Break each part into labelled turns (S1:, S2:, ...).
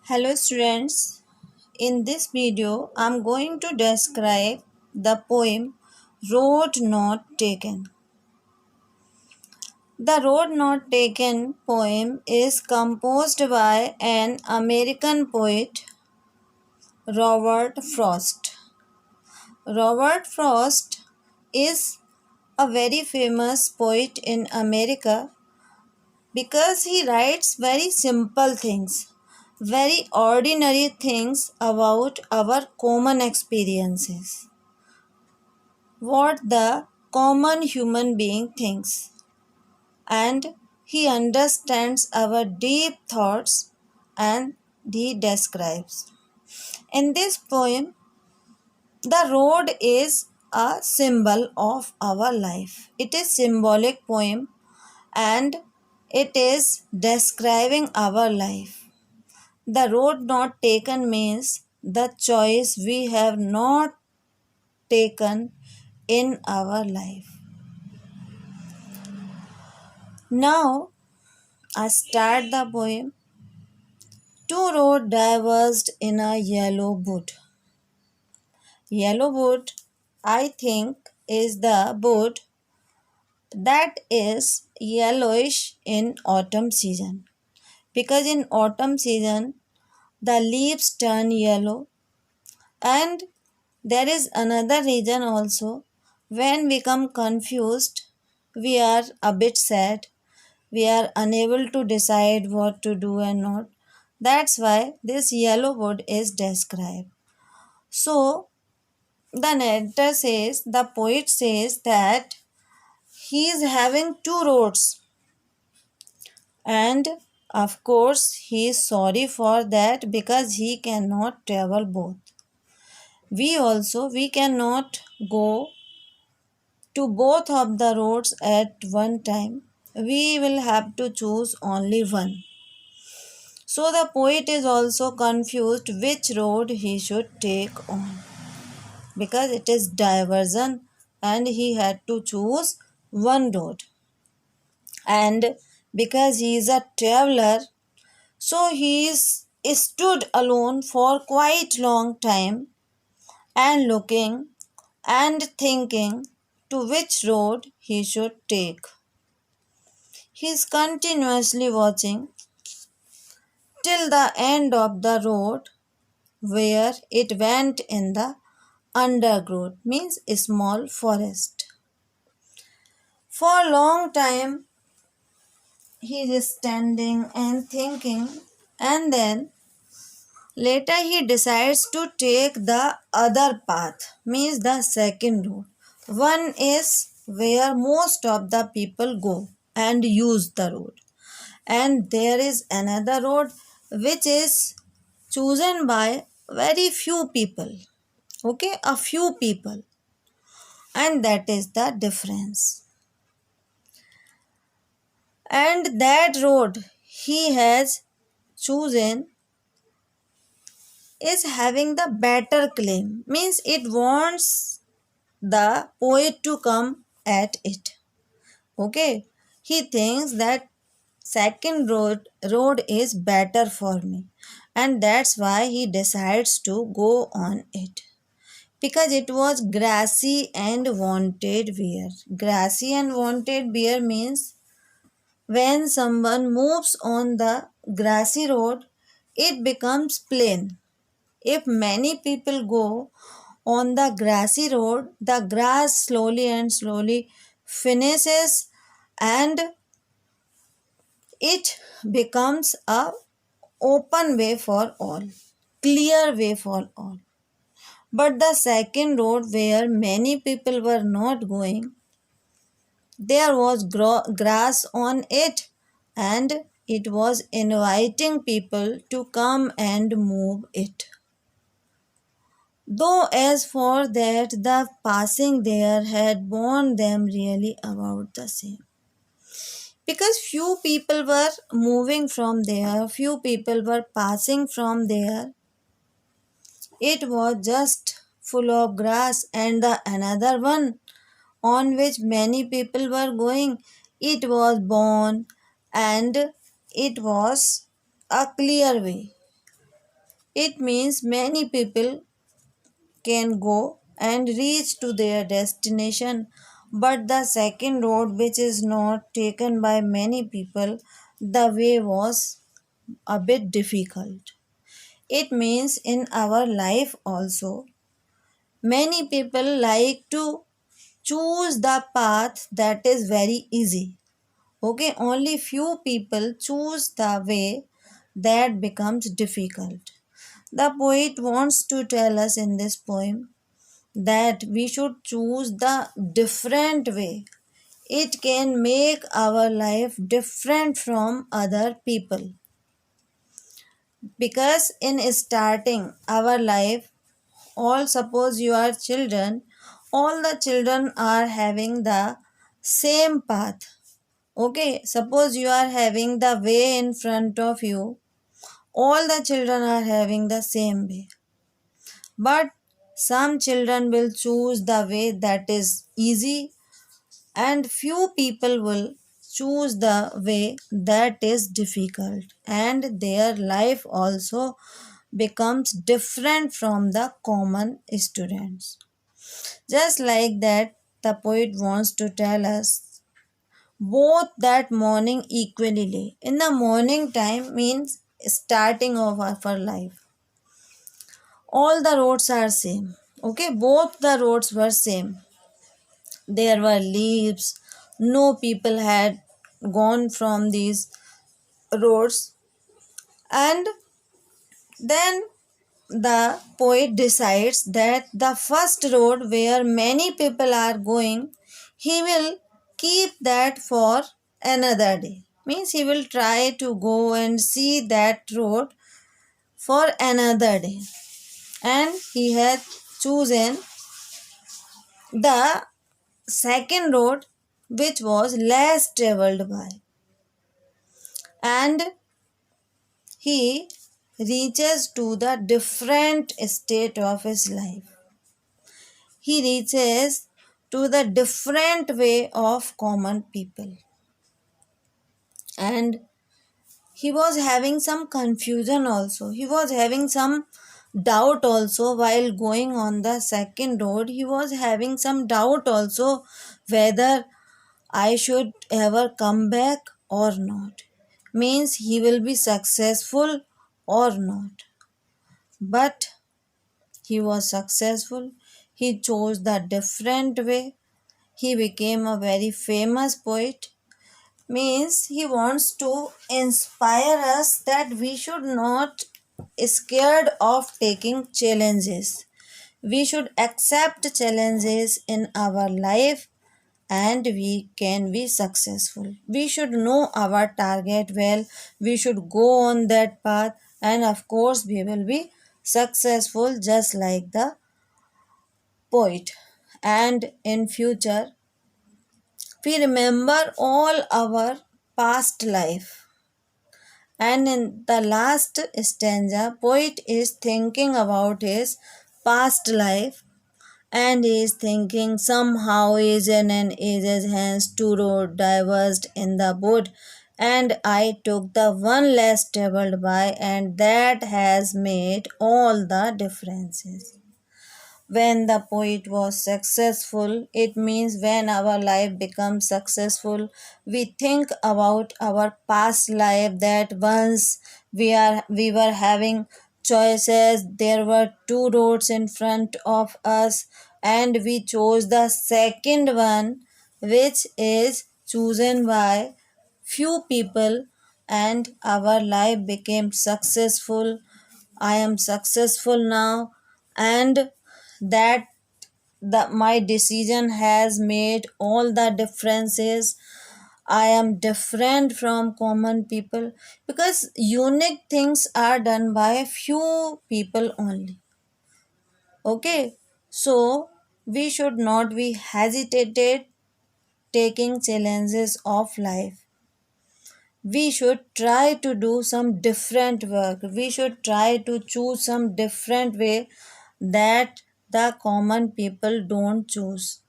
S1: Hello students, in this video I am going to describe the poem Road Not Taken. The Road Not Taken poem is composed by an American poet, Robert Frost. Robert Frost is a very famous poet in America because he writes very simple things, very ordinary things about our common experiences, what the common human being thinks, and he understands our deep thoughts and he describes. In this poem, the road is a symbol of our life. It is symbolic poem and it is describing our life. The road not taken means the choice we have not taken in our life. Now I start the poem. Two roads diverged in a yellow wood. Yellow wood, I think, is the wood that is yellowish in autumn season. Because in autumn season, the leaves turn yellow, and there is another reason also. When we become confused, we are a bit sad, we are unable to decide what to do and not. That's why this yellow wood is described. So the narrator says, the poet says that he is having two roads, and of course he is sorry for that because he cannot travel both. We cannot go to both of the roads at one time. We will have to choose only one. So the poet is also confused which road he should take on because it is diversion and he had to choose one road. And because he is a traveler, so he stood alone for quite long time and looking and thinking to which road he should take. He is continuously watching till the end of the road where it went in the undergrowth, means a small forest. For a long time he is standing and thinking, and then later he decides to take the other path, means the second road. One is where most of the people go and use the road, and there is another road which is chosen by very few people. Okay, a few people, and that is the difference. And that road he has chosen is having the better claim, means it wants the poet to come at it. Okay, he thinks that second road is better for me, and that's why he decides to go on it, because it was grassy and wanted wear. Grassy and wanted wear means when someone moves on the grassy road, it becomes plain. If many people go on the grassy road, the grass slowly and slowly finishes and it becomes a open way for all, clear way for all. But the second road where many people were not going, there was grass on it, and it was inviting people to come and move it. Though as for that, the passing there had warned them really about the same. Because few people were moving from there, few people were passing from there. It was just full of grass, and the another one on which many people were going, it was born and it was a clear way. It means many people can go and reach to their destination, but the second road, which is not taken by many people, the way was a bit difficult. It means in our life also, many people like to choose the path that is very easy. Okay, only few people choose the way that becomes difficult. The poet wants to tell us in this poem that we should choose the different way. It can make our life different from other people. Because in starting our life, all suppose you are children, all the children are having the same path. Okay, suppose you are having the way in front of you, all the children are having the same way. But some children will choose the way that is easy, and few people will choose the way that is difficult, and their life also becomes different from the common students. Just like that, the poet wants to tell us both that morning equally. In the morning time means starting of our life. All the roads are same. Okay, both the roads were same. There were leaves. No people had gone from these roads. And then the poet decides that the first road where many people are going, he will keep that for another day. Means he will try to go and see that road for another day. And he had chosen the second road which was less traveled by, and he reaches to the different state of his life. He reaches to the different way of common people, and he was having some confusion also. He was having some doubt also while going on the second road. He was having some doubt also whether I should ever come back or not. Means he will be successful or not. But he was successful. He chose the different way. He became a very famous poet. Means he wants to inspire us that we should not scared of taking challenges. We should accept challenges in our life and we can be successful. We should know our target well. We should go on that path, and of course, we will be successful just like the poet. And in future, we remember all our past life. And in the last stanza, poet is thinking about his past life, and he is thinking somehow Asian and ages hence two road diverged in the wood, and I took the one less traveled by, and that has made all the differences. When the poet was successful, it means when our life becomes successful, we think about our past life that once we were having choices, there were two roads in front of us, and we chose the second one, which is chosen by few people, and our life became successful. I am successful now, and that my decision has made all the differences. I am different from common people because unique things are done by few people only. Okay, so we should not be hesitated taking challenges of life. We should try to do some different work. We should try to choose some different way that the common people don't choose.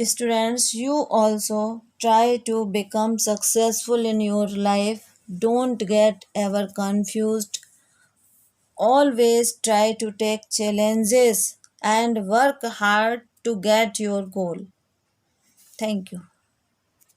S1: Students, you also try to become successful in your life. Don't get ever confused. Always try to take challenges and work hard to get your goal. Thank you.